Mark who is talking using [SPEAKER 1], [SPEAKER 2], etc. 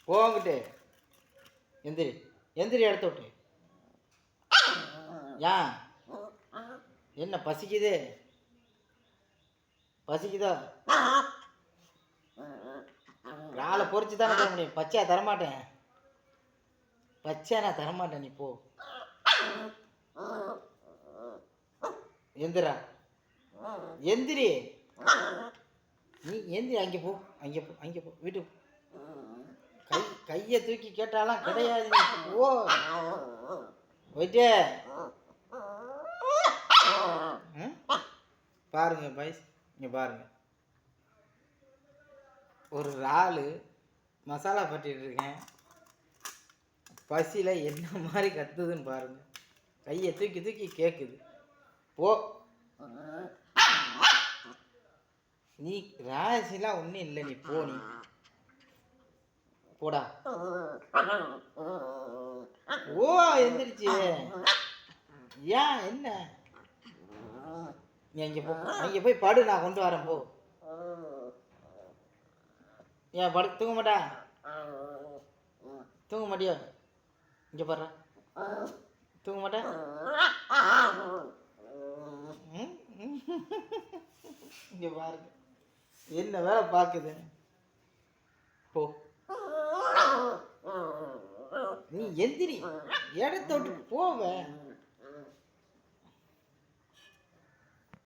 [SPEAKER 1] போங்கிட்டு எந்திரி எந்திரி இடத்த விட்டு. ஏன் என்ன பசிக்குது? பசிக்குதா? ராலை பொறிச்சு தானே தர முடியும், பச்சையா தரமாட்டேன். பச்சையா நான் தரமாட்டேன், நீ போ. எந்திரா எந்திரி, நீ எந்திரி, அங்கே போ அங்கே போ அங்கே போ வீட்டுக்கு. கையை தூக்கி கேட்டாலாம் கிடையாது, நீ போ போயிட்டே. பாருங்க பாய்ஸ், இங்கே பாருங்க, ஒரு இறால் மசாலா பட்டிட்டு இருக்கேன், பசியில் என்ன மாதிரி கத்துதுன்னு பாருங்க. கையை தூக்கி தூக்கி கேட்குது. போ, நீ ராசிலாம் ஒன்றும் இல்லை, நீ போ, நீ போடா. ஓ எந்திரிச்சு. ஏன் என்ன? நீ அங்கே போ, அங்கே போய் படு, நான் கொண்டு வரேன், போ. ஏன் படு, தூங்க மாட்டா? தூங்க மாட்டியோ? இங்கே பாரு, தூங்க மாட்டேன். இங்கே பாருங்க என்ன வேலை பார்க்குது. போ, நீ எந்திரி, இடத்த விட்டு போவேன்.